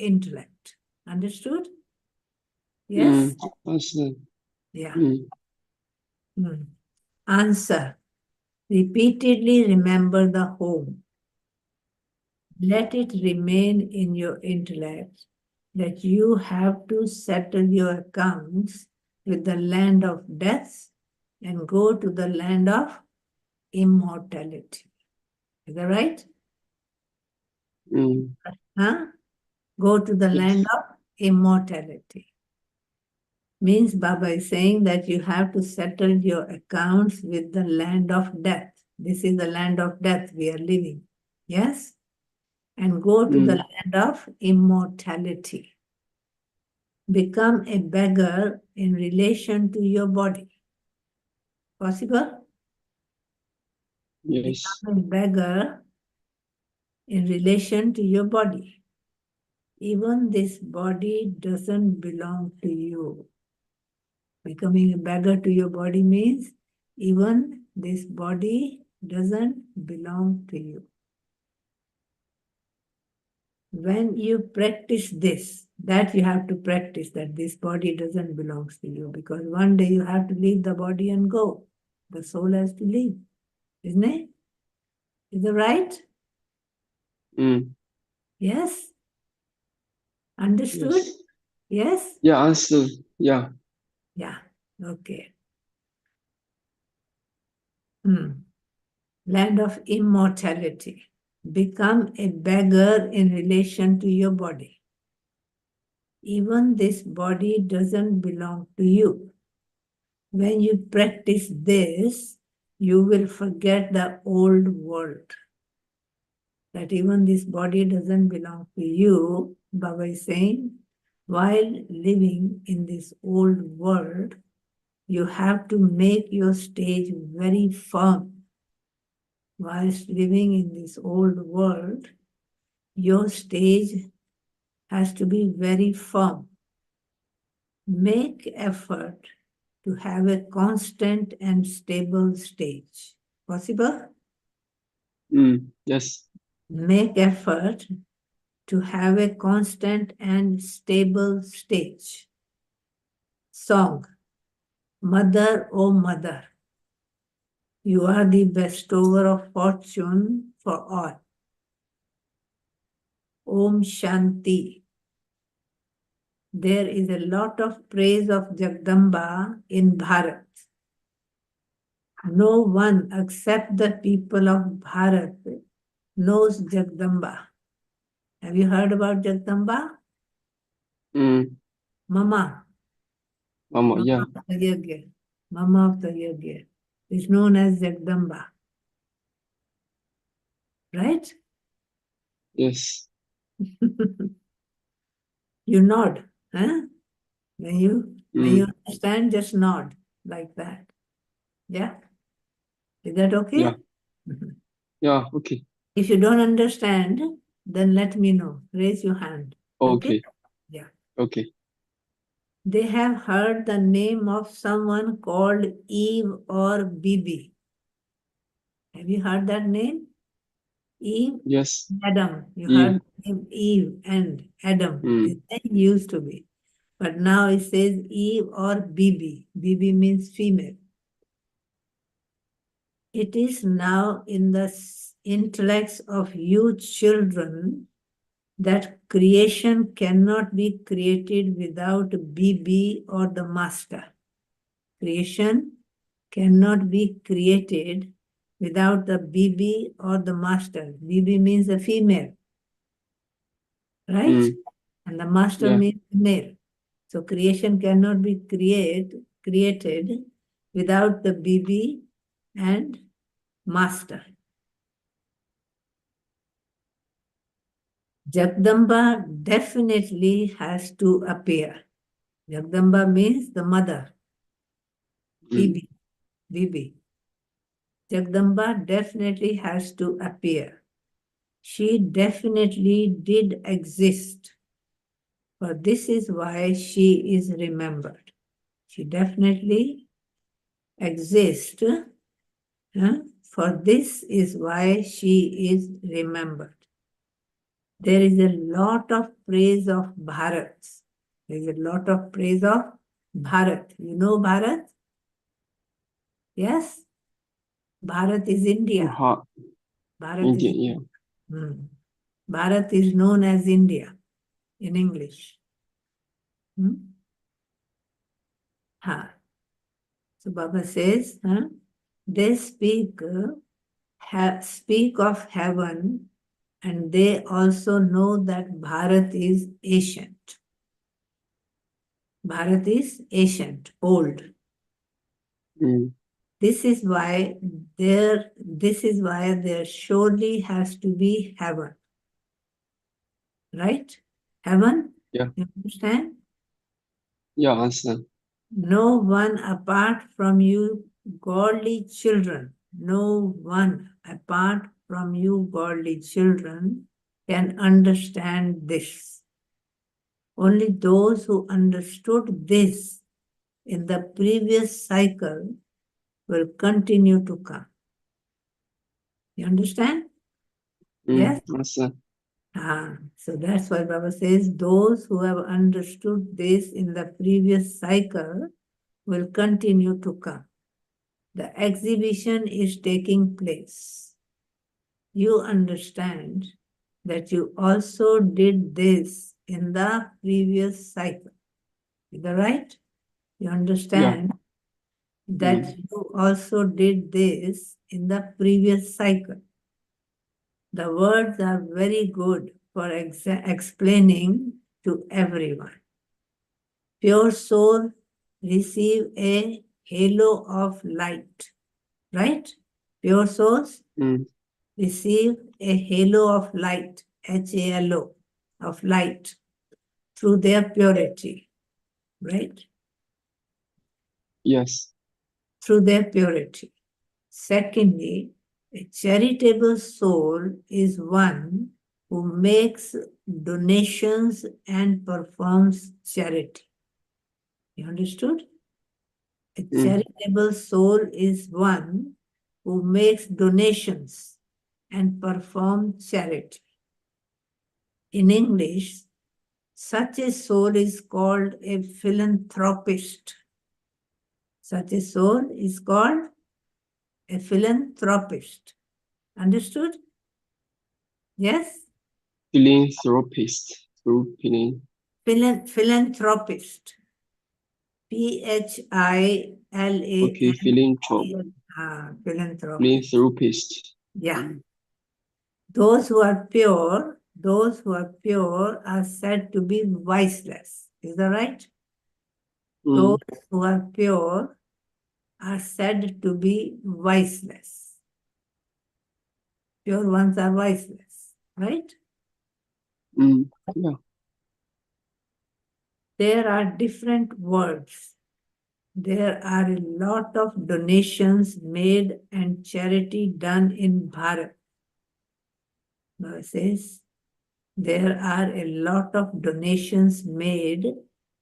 intellect. Understood? Yes? Understood. Yeah. Hmm. Answer. Repeatedly remember the home. Let it remain in your intellect that you have to settle your accounts with the land of death and go to the land of immortality. Is that right? Huh? Go to the land of immortality. Means Baba is saying that you have to settle your accounts with the land of death. This is the land of death we are living. Yes? And go to the land of immortality. Become a beggar in relation to your body. Possible? Yes. Become a beggar in relation to your body. Even this body doesn't belong to you. Becoming a beggar to your body means even this body doesn't belong to you. When you practice this, that you have to practice that this body doesn't belong to you, because one day you have to leave the body and go. The soul has to leave, isn't it? Is it right? Yes? Understood? Yes? Yeah, understood. Yeah. Yeah. Okay. Land of immortality. Become a beggar in relation to your body. Even this body doesn't belong to you. When you practice this, you will forget the old world. That even this body doesn't belong to you, Baba is saying, while living in this old world, you have to make your stage very firm. Whilst living in this old world, your stage has to be very firm. Make effort to have a constant and stable stage. Possible? Yes. Make effort to have a constant and stable stage. Song. Mother, oh mother, you are the bestower of fortune for all. Om Shanti. There is a lot of praise of Jagdamba in Bharat. No one except the people of Bharat knows Jagdamba. Have you heard about Jagdamba? Mama. Mama, yeah. Of the Yajna. Mama of the Yajna is known as Jagdamba. Right? Yes. You nod. Huh? When you understand, just nod like that. Yeah? Is that okay? Yeah. Yeah, okay. If you don't understand, then let me know. Raise your hand. Okay. Yeah. Okay. They have heard the name of someone called Eve or Bibi. Have you heard that name? Eve? Yes. Adam. You Eve. heard the name Eve and Adam. His name used to be. But now it says Eve or Bibi. Bibi means female. It is now in the intellects of you children that creation cannot be created without Bibi or the master. Creation cannot be created without the Bibi or the master. Bibi means a female, right? And the master means male. So creation cannot be created without the Bibi and master. Jagdamba definitely has to appear. Jagdamba means the mother. Bibi. Jagdamba definitely has to appear. She definitely did exist. For this is why she is remembered. She definitely exists. For this is why she is remembered. There is a lot of praise of Bharat. There is a lot of praise of Bharat. You know Bharat? Yes? Bharat is India. Ha, Bharat is India, yeah. Hmm. Bharat is known as India in English. Hmm? Ha. So Baba says, they speak of heaven, and they also know that Bharat is ancient. Bharat is ancient, old. Mm, This is why there surely has to be heaven. Right? Heaven? yeah. You understand? Yeah, understand. No one apart from you, godly children, no one apart from you, godly children, can understand this. Only those who understood this in the previous cycle will continue to come. You understand? Yes? Understand. So that's why Baba says those who have understood this in the previous cycle will continue to come. The exhibition is taking place. You understand that you also did this in the previous cycle. Is that right? You understand that Mm, you also did this in the previous cycle. The words are very good for explaining to everyone. Pure soul receive a halo of light, right? Pure souls mm, receive a halo of light, HALO, of light through their purity, right? yes. Through their purity. Secondly, a charitable soul is one who makes donations and performs charity. You understood? A charitable soul is one who makes donations and performs charity. In English, such a soul is called a philanthropist. Such a soul is called a philanthropist. Understood? Yes? Philanthropist. Through Philanthropist. Philanthropist. Okay, Philanthropist. philanthropist. Yeah. Those who are pure are said to be viceless. Is that right? Those Mm, who are pure are said to be viceless. Pure ones are viceless, right? yeah. There are different words. There are a lot of donations made and charity done in Bharat. Now it says, there are a lot of donations made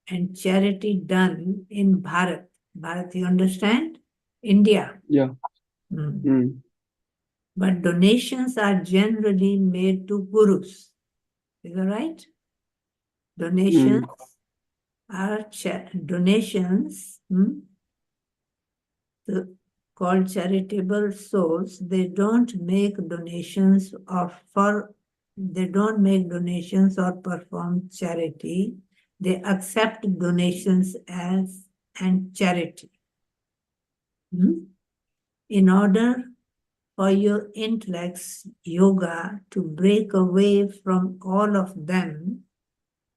and charity done in Bharat. Bharat, you understand? India. Yeah. But donations are generally made to gurus. Is that right? Donations are donations called charitable souls. They don't make donations or perform charity. They accept donations as and charity. In order for your intellect's yoga to break away from all of them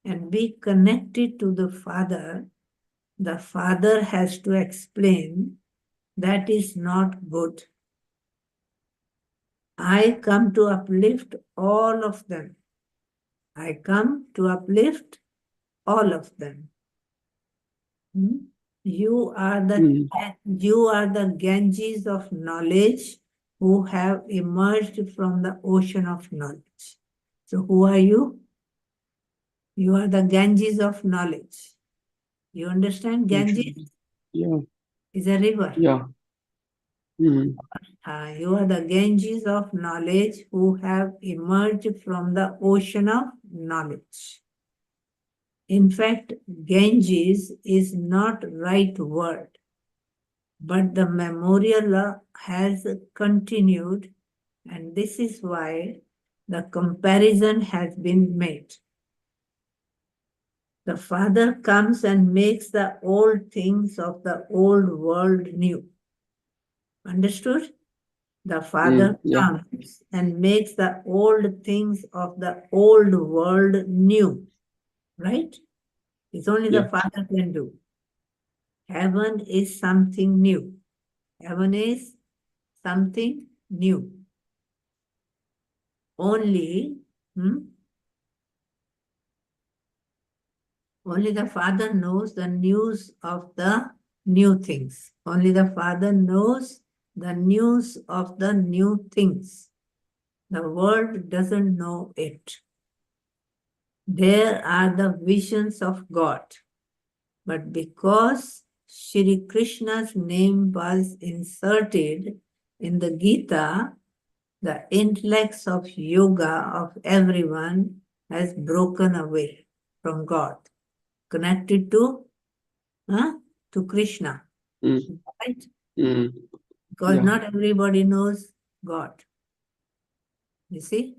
and be connected to the Father has to explain that is not good. I come to uplift all of them. I come to uplift all of them. You are the Ganges of knowledge who have emerged from the ocean of knowledge. So who are you? You are the Ganges of knowledge. You understand? Ganges Yeah. is a river. Yeah. You are the Ganges of knowledge who have emerged from the ocean of knowledge. In fact, Ganges is not right word, but the memorial has continued, and this is why the comparison has been made. The Father comes and makes the old things of the old world new. Understood? The Father Yeah. comes and makes the old things of the old world new. Right? It's only the Yeah. Father can do. Heaven is something new. Heaven is something new. Only, only the Father knows the news of the new things. Only the Father knows the news of the new things. The world doesn't know it. There are the visions of God. But because Shri Krishna's name was inserted in the Gita, the intellects of yoga of everyone has broken away from God, connected to Krishna, right? Because Yeah. not everybody knows God. You see?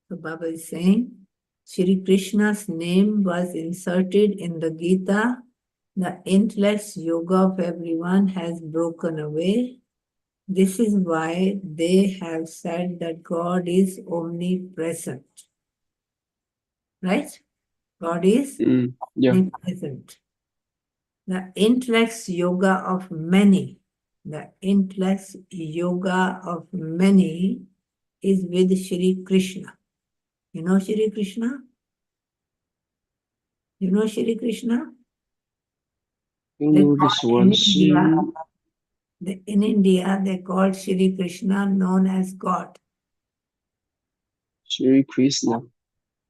So Baba is saying, Shri Krishna's name was inserted in the Gita. The intellect's yoga of everyone has broken away. This is why they have said that God is omnipresent. Right? God is Yeah. omnipresent. The intellect's yoga of many, the intellect's yoga of many is with Shri Krishna. You know Shri Krishna? You know Shri Krishna? You They know call this in one. India, in India, they call Shri Krishna known as God. Shri Krishna.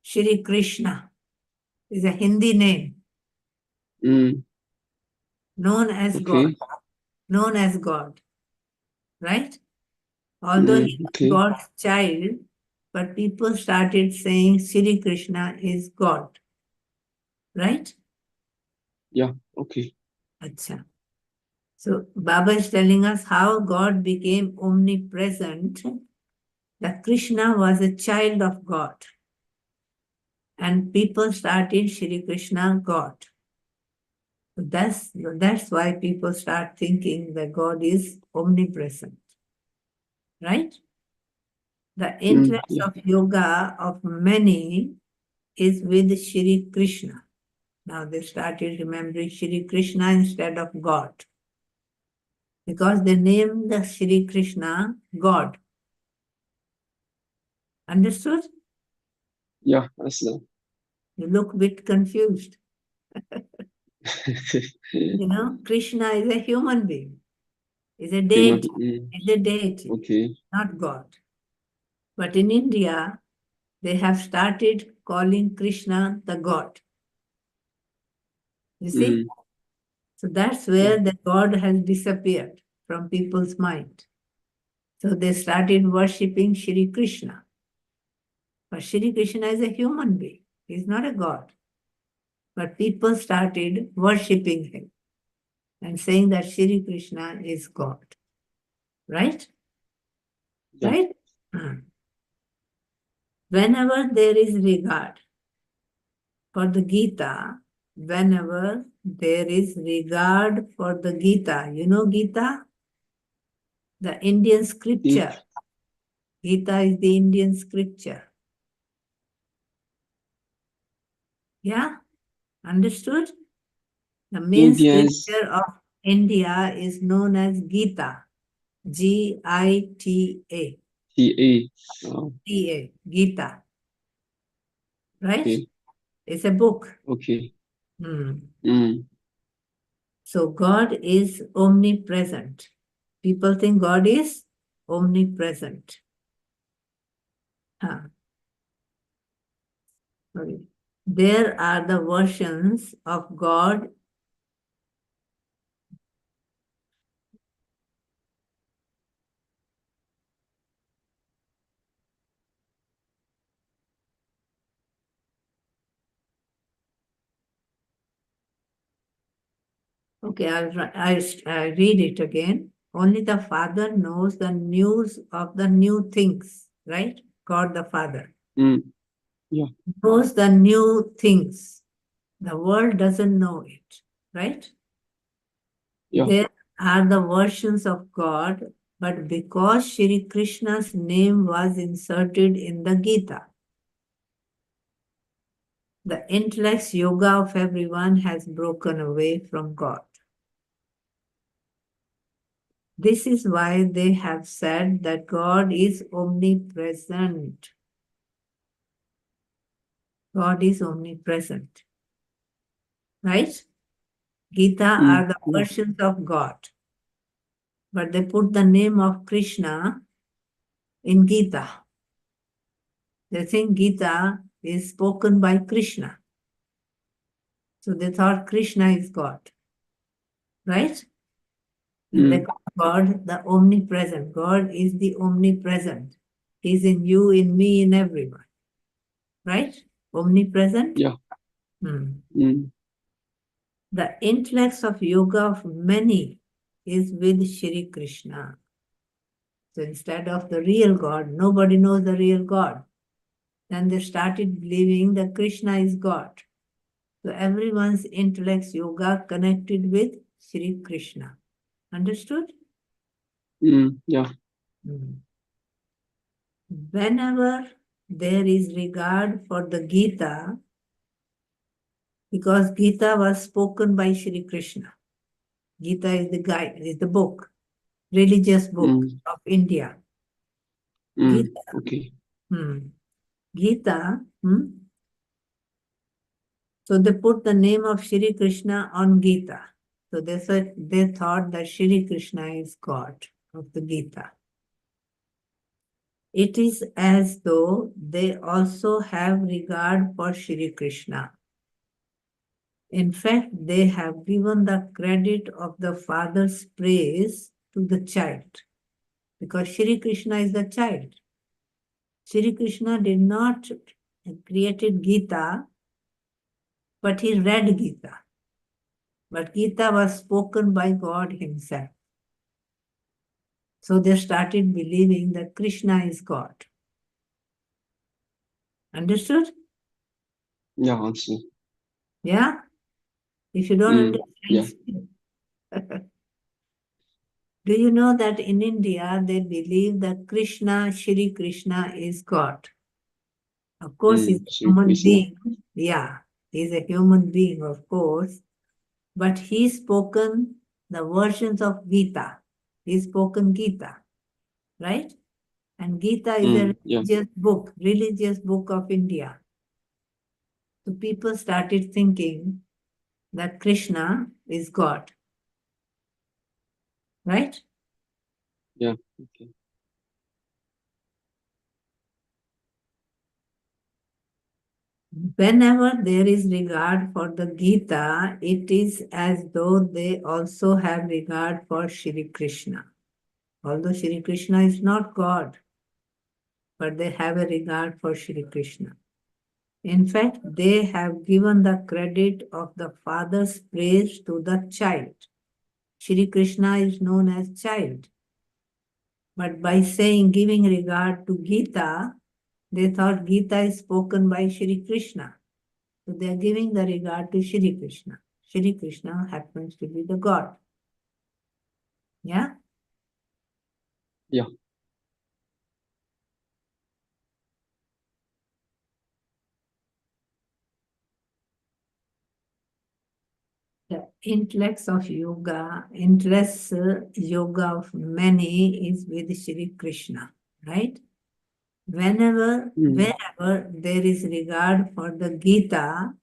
Shri Krishna is a Hindi name, known as God, Okay. known as God, right? Although he was Okay. God's child, but people started saying Shri Krishna is God, right? Yeah. Okay. Acha. So Baba is telling us how God became omnipresent. That Krishna was a child of God. And people started Shri Krishna God. So that's why people start thinking that God is omnipresent. Right? The interest Yeah. of yoga of many is with Shri Krishna. Now they started remembering Shri Krishna instead of God. Because they named the Shri Krishna God. Understood? Yeah. That's that. You look a bit confused. Krishna is a human being, is a Human. deity, is a deity, Okay. not God. But in India, they have started calling Krishna the God. You see? So that's Yeah. where the God has disappeared from people's mind. So they started worshipping Shri Krishna. But Shri Krishna is a human being. He's not a God. But people started worshipping him and saying that Shri Krishna is God. Right? Yeah. Right? Whenever there is regard for the Gita, whenever there is regard for the Gita, you know Gita? The Indian Okay. scripture. Gita is the Indian scripture. Yeah? Understood? The main Indians. scripture of India is known as Gita. Gita. TA. T-A. Gita. Right? Okay. It's a book. Okay. Hmm. So God is omnipresent. People think God is omnipresent. Huh. Sorry. There are the versions of God Okay, I read it again. Only the Father knows the news of the new things, right? God the Father Yeah, knows the new things. The world doesn't know it, right? yeah. There are the versions of God, but because Shri Krishna's name was inserted in the Gita, the intellect's yoga of everyone has broken away from God. This is why they have said that God is omnipresent. God is omnipresent, right? Gita are the Yeah. versions of God, but they put the name of Krishna in Gita. They think Gita is spoken by Krishna. So they thought Krishna is God, right? And they call God the omnipresent. God is the omnipresent. He's in you, in me, in everyone, right? Omnipresent. Yeah. Hmm. Mm, The intellects of yoga of many is with Shri Krishna. So instead of the real God, nobody knows the real God. Then they started believing that Krishna is God. So everyone's intellects yoga connected with Shri Krishna. Understood? yeah. Hmm. Whenever there is regard for the Gita, because Gita was spoken by Shri Krishna. Gita is the guide, is the book, religious book of India. Gita, Okay. Gita, so they put the name of Shri Krishna on Gita. So they thought that Shri Krishna is God of the Gita. It is as though they also have regard for Shri Krishna. In fact, they have given the credit of the father's praise to the child because Shri Krishna is the child. Shri Krishna did not created Gita, but he read Gita. But Gita was spoken by God himself. So they started believing that Krishna is God. Understood? Yeah, also. Yeah? If you don't Yeah. understand, do you know that in India they believe that Krishna, Shri Krishna is God? Of course, he's a Shri human Krishna. being. Yeah, he's a human being, of course. But he's spoken the versions of Gita. He's spoken Gita, right? And Gita is a Yeah. religious book of India. So people started thinking that Krishna is God, right? Yeah. Okay. Whenever there is regard for the Gita, it is as though they also have regard for Shri Krishna. Although Shri Krishna is not God, but they have a regard for Shri Krishna. In fact, they have given the credit of the father's praise to the child. Shri Krishna is known as child. But by saying giving regard to Gita, they thought Gita is spoken by Shri Krishna. So they are giving the regard to Shri Krishna. Shri Krishna happens to be the God. Yeah? Yeah. The interests yoga of many is with Shri Krishna, right? Wherever there is regard for the Gita,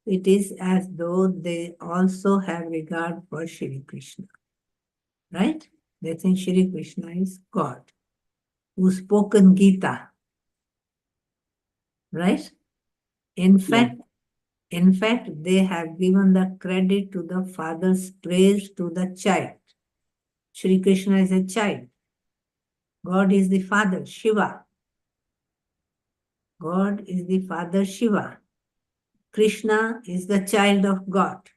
it is as though they also have regard for Shri Krishna, right? They think Shri Krishna is God who spoken Gita, right? In Yeah. fact, in fact, they have given the credit to the father's praise to the child. Shri Krishna is a child. God is the father, Shiva. God is the father, Shiva. Krishna is the child of God.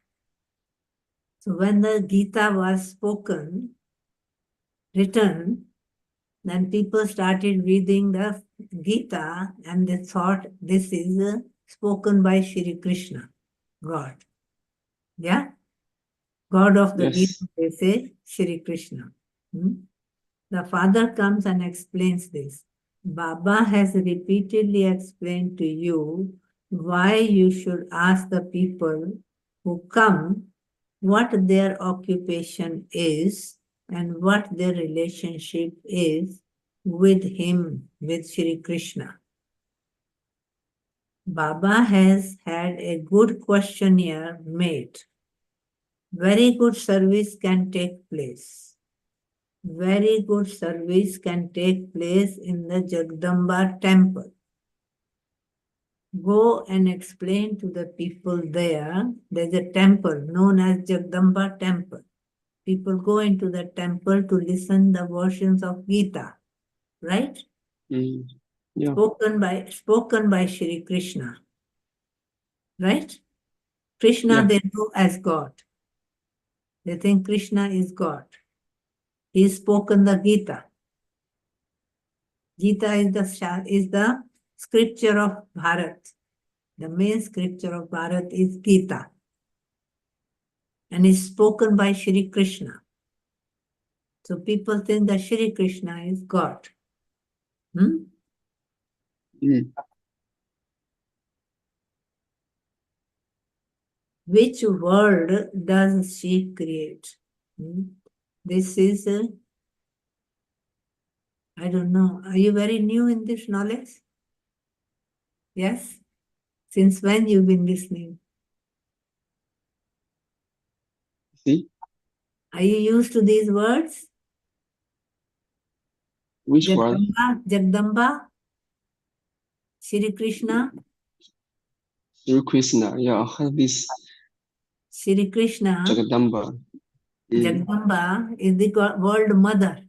So when the Gita was written, then people started reading the Gita and they thought this is spoken by Shri Krishna, God. Yeah? God of the Gita, Yes. they say Shri Krishna. The father comes and explains this. Baba has repeatedly explained to you why you should ask the people who come what their occupation is and what their relationship is with him, with Shri Krishna. Baba has had a good questionnaire made. Very good service can take place. Very good service can take place in the Jagdamba temple. Go and explain to the people there. There's a temple known as Jagdamba temple. People go into the temple to listen the versions of Gita, right? Yeah. Spoken by Shri Krishna, right? Krishna Yeah. they know as God. They think Krishna is God. He's spoken the Gita. Gita is the scripture of Bharat. The main scripture of Bharat is Gita and is spoken by Shri Krishna. So people think that Shri Krishna is God. Which world does she create? This is, I don't know. Are you very new in this knowledge? Yes? Since when you've been listening? See? Are you used to these words? Which word? Jagdamba, Shri Krishna. Sri Krishna. Yeah, I heard this. Shri Krishna. Jagadamba. Jagdamba is the world mother.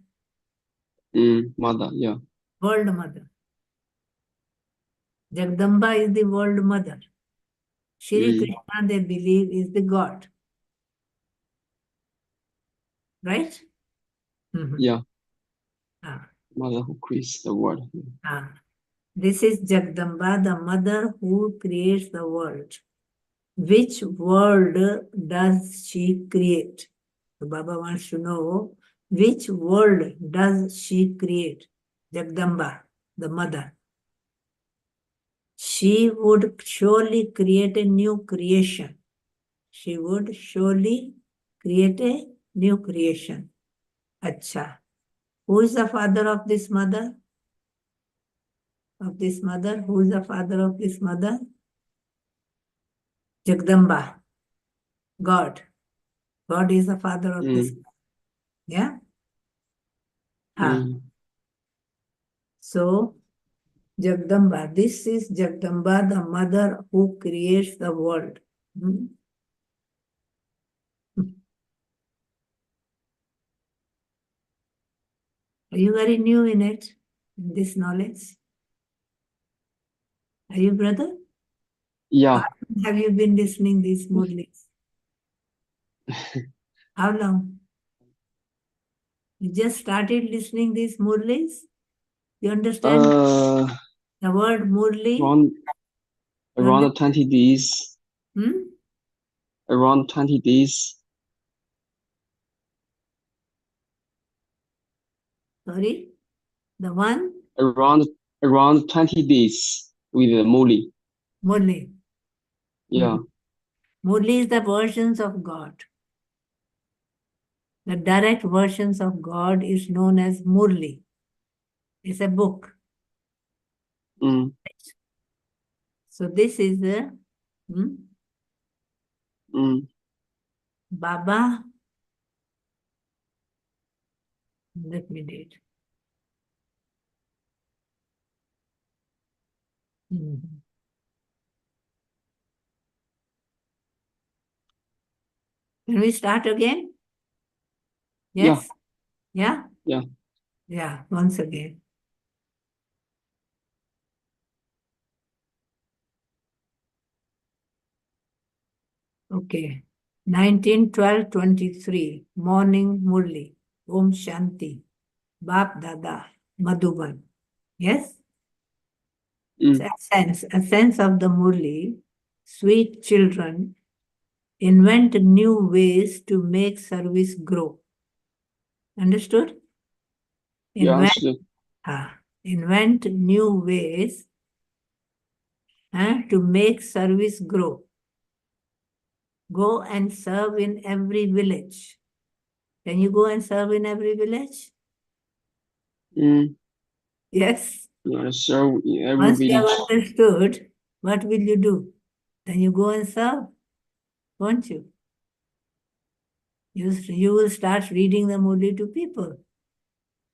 Mother, yeah. World mother. Jagdamba is the world mother. Shri Krishna, they believe, is the God. Right? Yeah. Ah. Mother who creates the world. This is Jagdamba, the mother who creates the world. Which world does she create? So Baba wants to know which world does she create? Jagdamba, the mother. She would surely create a new creation. She would surely create a new creation. Acha. Who is the father of this mother? Of this mother? Who is the father of this mother? Jagdamba. God. God is the father of this. Yeah? So, Jagdamba. This is Jagdamba, the mother who creates the world. Are you very new in it, in this knowledge? Are you, brother? Yeah. How long have you been listening these Murlis? How long? You just started listening these Murlis? You understand the word Murli? Around 20 days. Around 20 days. Sorry? The one? Around 20 days with Murli. Murli. Yeah. Murli is the versions of God. The direct versions of God is known as Murli. It's a book. So this is the Baba. Let me read. Can we start again? Yes? Yeah? Yeah. Yeah, once again. Okay. 1912-23, Morning Murli, Om Shanti, Bap Dada, Madhuban. Yes? Mm. A sense of the Murli, sweet children invent new ways to make service grow. Understood? Yeah, Invent, understood. invent new ways to make service grow. Go and serve in every village. Can you go and serve in every village? Mm. Yes. Yeah, so in every Once you have village. understood, what will you do? Then you go and serve, won't you? You will start reading the Murli to people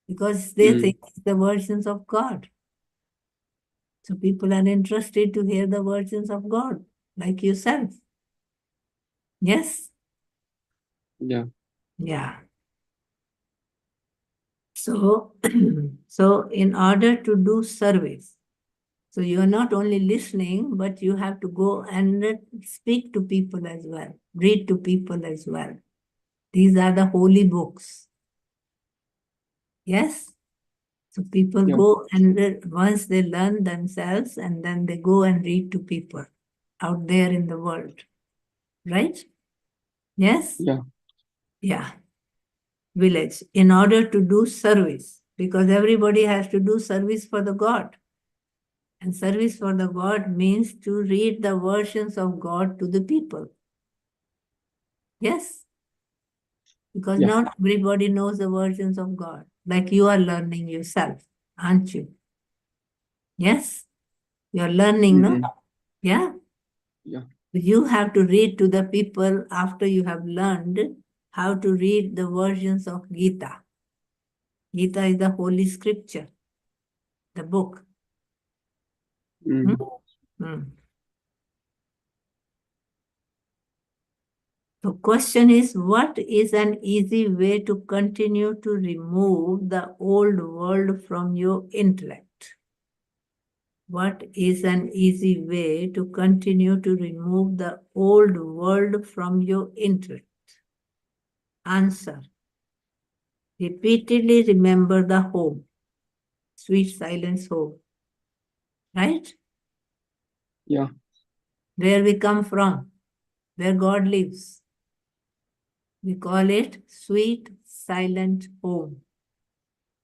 because they Mm. think it's the versions of God. So people are interested to hear the versions of God, like yourself. Yes? Yeah, Yeah. So, so in order to do service, so you are not only listening, but you have to go and speak to people as well, read to people as well. These are the holy books. Yes? So people yeah, go and once they learn themselves, and then they go and read to people out there in the world. Right? Yes? yeah, Yeah. Village. In order to do service, because everybody has to do service for the God. And service for the God means to read the versions of God to the people. Yes? Because yeah. not everybody knows the versions of God, like you are learning yourself, aren't you? Yes? You're learning, no? Mm-mm. Yeah? Yeah, You have to read to the people after you have learned how to read the versions of Gita. Gita is the holy scripture, the book. Hmm? mm. Hmm. The question is, what is an easy way to continue to remove the old world from your intellect? What is an easy way to continue to remove the old world from your intellect? Answer. Repeatedly remember the home, sweet silence home, right? Yeah, Where we come from, where God lives. We call it sweet silent home,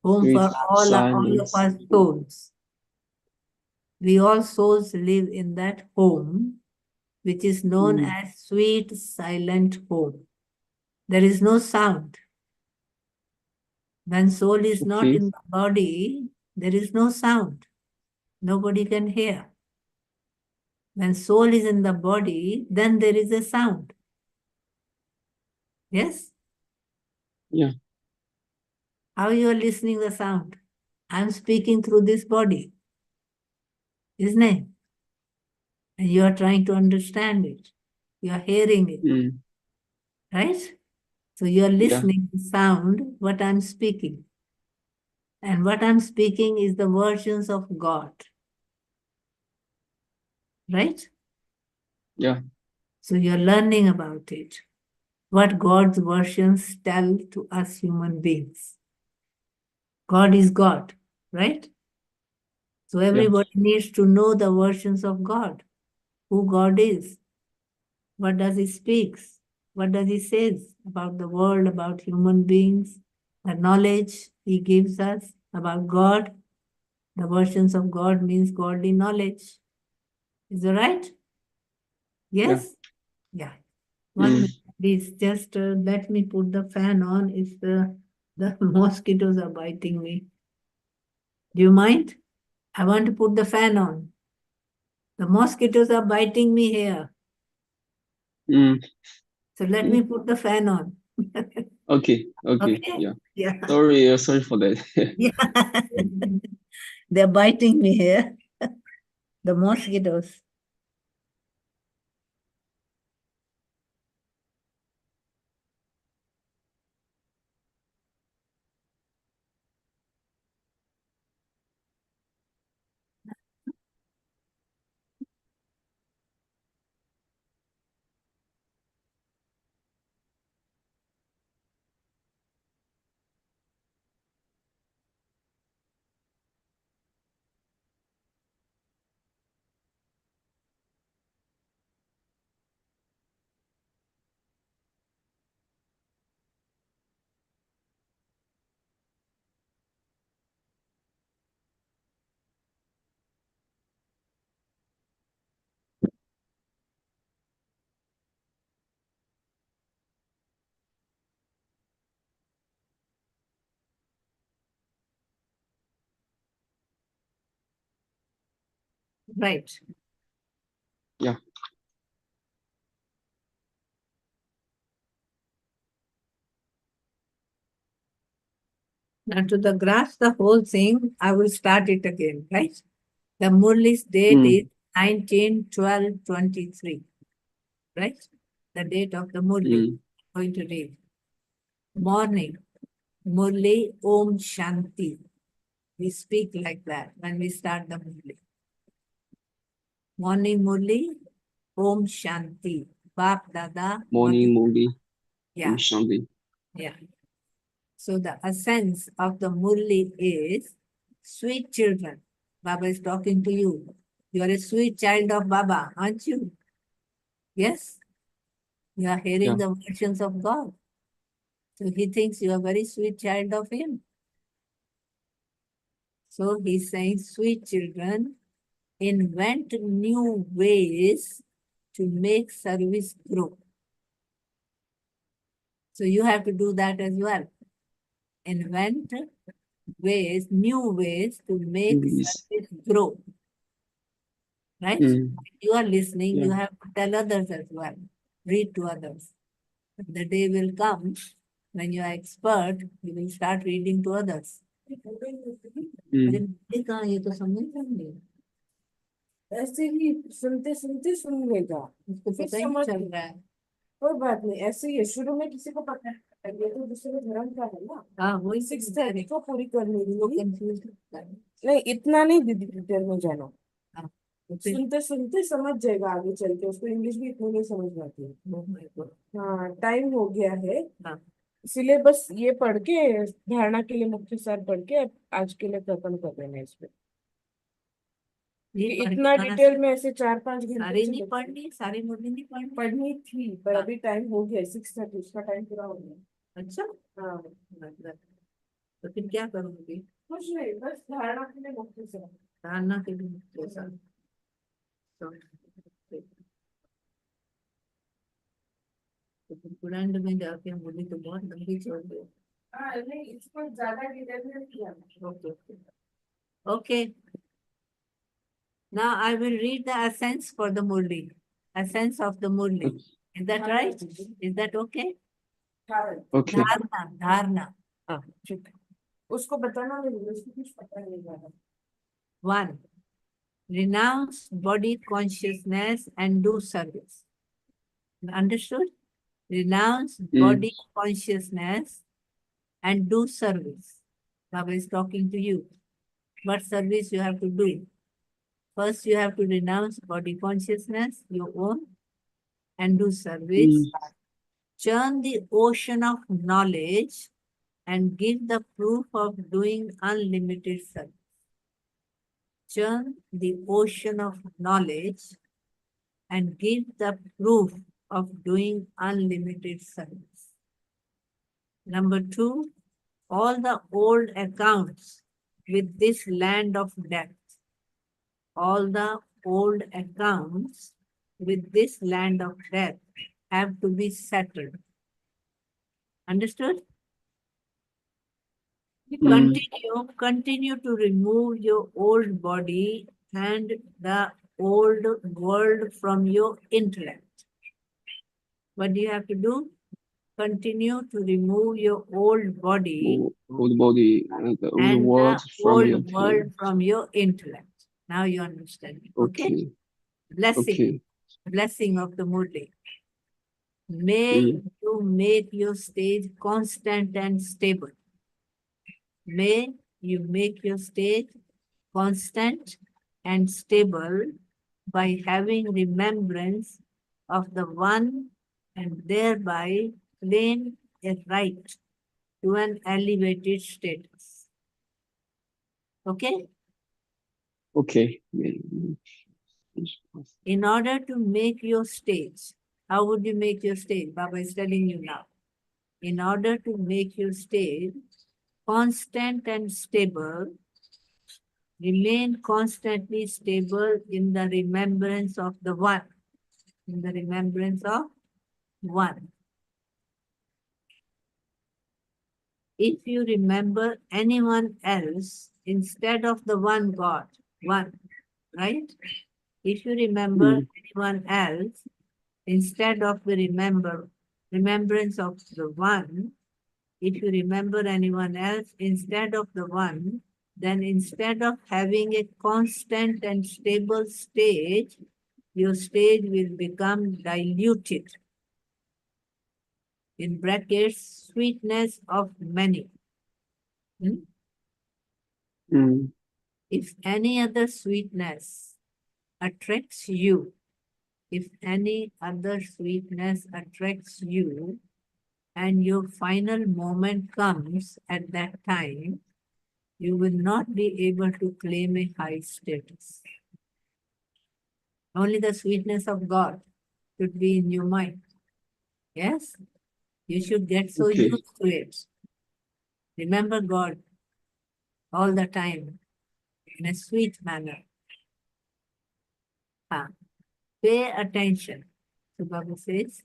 home sweet for all of silence. our souls. We all souls live in that home, which is known Mm. as sweet silent home. There is no sound. When soul is not Okay, in the body, there is no sound. Nobody can hear. When soul is in the body, then there is a sound. Yes? yeah, How you are listening the sound? I'm speaking through this body, isn't it? And you are trying to understand it. You are hearing it, mm. right? So you are Yeah, listening to sound, what I'm speaking. And what I'm speaking is the versions of God, right? yeah, So you're learning about it. What God's versions tell to us human beings. God is God, right? So yeah, everybody needs to know the versions of God, who God is, what does He speaks, what does He says about the world, about human beings, the knowledge He gives us about God. The versions of God means godly knowledge. Is that right? yeah. Yes? Yeah. One Mm. minute, please. Just let me put the fan on. If the mosquitoes are biting me. Do you mind? I want to put the fan on. The mosquitoes are biting me here. Mm. So let me put the fan on. Okay, okay, Okay? yeah. Yeah. Sorry, sorry for that. Yeah. They're biting me here. The mosquitoes. Right. Yeah. Now, to the grasp the whole thing, I will start it again, right? The Murli's date is 19/12/23, right? The date of the Murli. Mm. I'm going to read. Morning, Murli Om Shanti. We speak like that when we start the Murli. Morning Murli, Om Shanti. Bap Dada. Morning, Murli. Yeah, Shanti. yeah. So the essence of the Murli is sweet children. Baba is talking to you. You are a sweet child of Baba, aren't you? Yes? You are hearing Yeah. the versions of God. So he thinks you are a very sweet child of him. So he's saying, sweet children, invent new ways to make service grow. So you have to do that as well. Invent ways, new ways to make Movies. service grow. Right? Mm. You are listening, Yeah. you have to tell others as well. Read to others. The day will come when you are expert, you will start reading to others. अरे Mm. ये कहाँ, ये तो समझ जाएंगे, ऐसे ही सुनते सुनते सुन लेगा, उसको फिर पता ही नहीं समझ चल रहा है. कोई बात नहीं, ऐसे ही है। शुरू में किसी को पता है, ये तो दूसरे धर्म का है ना, हाँ वही 6:30 को पूरी कर लेगी। कंफ्यूज होता है. नहीं, इतना नहीं दीदी डिटेल में जाना, हाँ, तो फिर सुनते सुनते समझ जाएगा आगे चल के। उसको इंग्लिश भी इतनी नहीं समझ में आती है। oh my God. हाँ, टाइम हो गया है, हाँ. इसीलिए बस ये पढ़ के धारणा के लिए मुख्य सार पढ़ के आज के लिए खत्म कर देना है इसमें। ये कि पढ़ इतना के आना डिटेल में ऐसे 4-5 घंटे सारी से नहीं पढ़नी, सारी मुरली नहीं पढ़नी. पढ़नी थी, पर हाँ. अभी टाइम हो गया 6:30, उसका टाइम पूरा हो गया। अच्छा, हाँ, मतलब तो फिर क्या करूँगी? कुछ नहीं, बस धारणा के लिए मुख्य सार। धारणा के लिए कैसा? तो फिर कुरान में जाके मुरली तो बहुत लंबी छोड़ दी. हाँ, नहीं, इसको ज्यादा डिटेल में किया। Okay, okay. Okay. Now I will read the essence for the Murli. Essence of the Murli. Is that right? Is that okay? कारण, Okay. Dharna, dharna. हाँ ठीक है, उसको बताना नहीं, उसको कुछ पता नहीं लगा। 1. Renounce body consciousness and do service. Understood? Renounce body consciousness and do service. Baba is talking to you. What service you have to do? First, you have to renounce body consciousness, your own, and do service. Churn the ocean of knowledge and give the proof of doing unlimited service. Churn the ocean of knowledge and give the proof of doing unlimited service. Number 2, all the old accounts with this land of death, all the old accounts with this land of death have to be settled. Understood? Continue to remove your old body and the old world from your intellect. What do you have to do? Continue to remove your old body Old body and the old and world the from your old world from your intellect. Now you understand. Okay? Okay. Blessing. Okay. Blessing of the Murli. May you make your stage constant and stable. May you make your stage constant and stable by having remembrance of the one and thereby claim a right to an elevated status. Okay? Okay. In order to make your stage, how would you make your stage? Baba is telling you now. In order to make your stage constant and stable, remain constantly stable in the remembrance of the one. In the remembrance of one. If you remember anyone else instead of the one God, one, right? If you remember Mm. anyone else, instead of the remembrance of the one, if you remember anyone else instead of the one, then instead of having a constant and stable stage, your stage will become diluted. In brackets, sweetness of many. Hmm? Mm. If any other sweetness attracts you, if any other sweetness attracts you, and your final moment comes at that time, you will not be able to claim a high status. Only the sweetness of God should be in your mind. Yes? You should get so Okay. used to it. Remember God all the time in a sweet manner. Pay attention. So Baba says,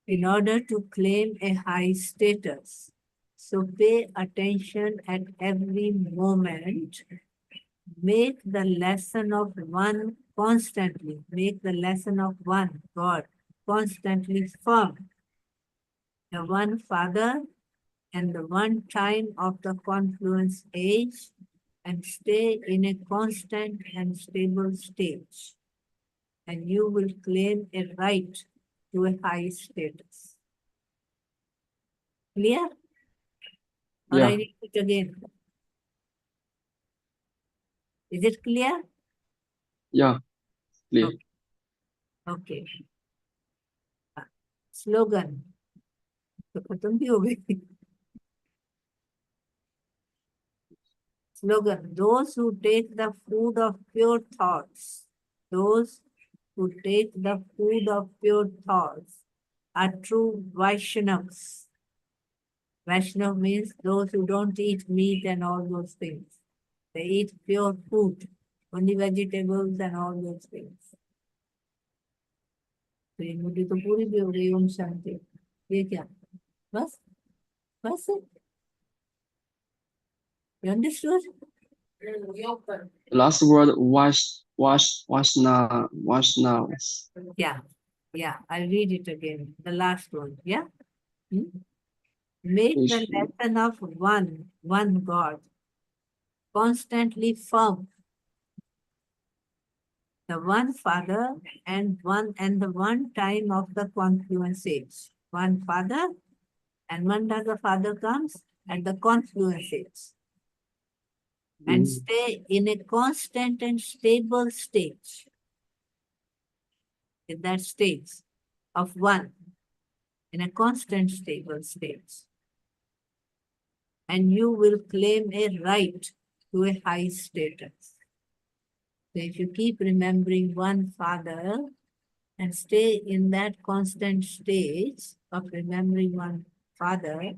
in order to claim a high status, so pay attention at every moment. Make the lesson of one constantly. Make the lesson of one God constantly firm. The one Father and the one time of the confluence age, and stay in a constant and stable stage, and you will claim a right to a high status. Clear? Or I Yeah. read it again. Is it clear? Yeah. Clear. Okay. Okay. Slogan. तो खत्म भी हो गई. Slogan. Those who take the food of pure thoughts, those who take the food of pure thoughts are true Vaishnavas. Vaishnav means those who don't eat meat and all those things. They eat pure food, only vegetables and all those things. तो ये मुझे तो पूरी भी हो गई ओम शांति. ये क्या? बस बस. You understood? Last word, Vaishnav. Yeah, yeah. I'll read it again. The last one. Yeah. Hmm? Make the Vishnu. lesson of one God constantly firm. The one Father and the one time of the confluence age. One Father, and when does the Father comes? At the confluence age. And Mm. stay in a constant and stable stage. In that stage of one, in a constant stable stage. And you will claim a right to a high status. So if you keep remembering one Father and stay in that constant stage of remembering one Father,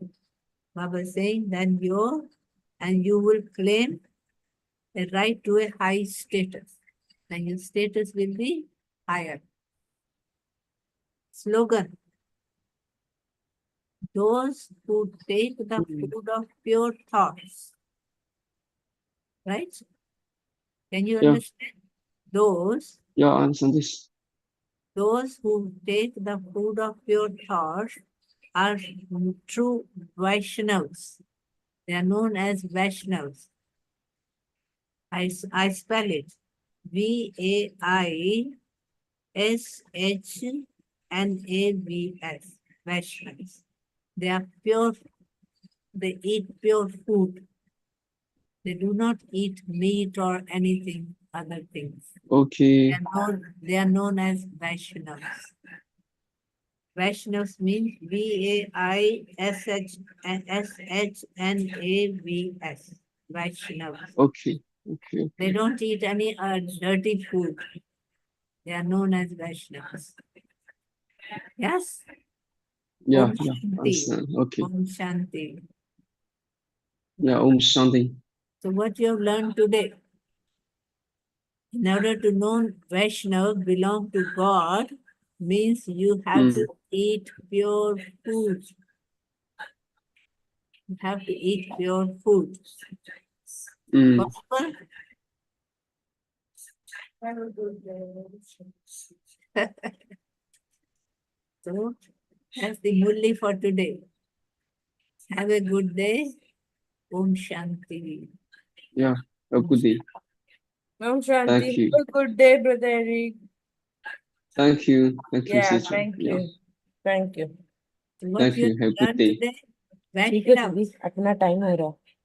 Baba is saying, then you will claim a right to a high status. Then your status will be higher. Slogan. Those who take the food of pure thoughts. Right? Can you Yeah. understand? Those Yeah, I understand this. who take the food of pure thought are true Vaishnavas. They are known as Vaishnavas. I spell it. Vaishnavis. Vaishnavas. They are pure, they eat pure food. They do not eat meat or anything, other things. Okay. They are known as Vaishnavas. Vaishnavas means Vaishnavas. Vaishnavas. Okay. Okay. They don't eat any dirty food. They are known as Vaishnavas. Yes? Yeah. Om Yeah. Shanti. Understand. Okay. Om Shanti. Yeah. Shanti. So what you have learned today? In order to know Vaishnava belong to God, means you have to eat pure food. You have to eat pure food. Mm. Possible? Have a good day. So that's the Murli for today. Have a good day. Om Shanti. Yeah, a good day. Om Shanti. Thank you. Have a good day, Brother Eric. Thank you. Thank you, Yeah, sister. thank Yeah. you. Thank you. So what Thank you you. Have a good learned day. today? Write ठीक it है out. दीदी, अपना time हो रहा है।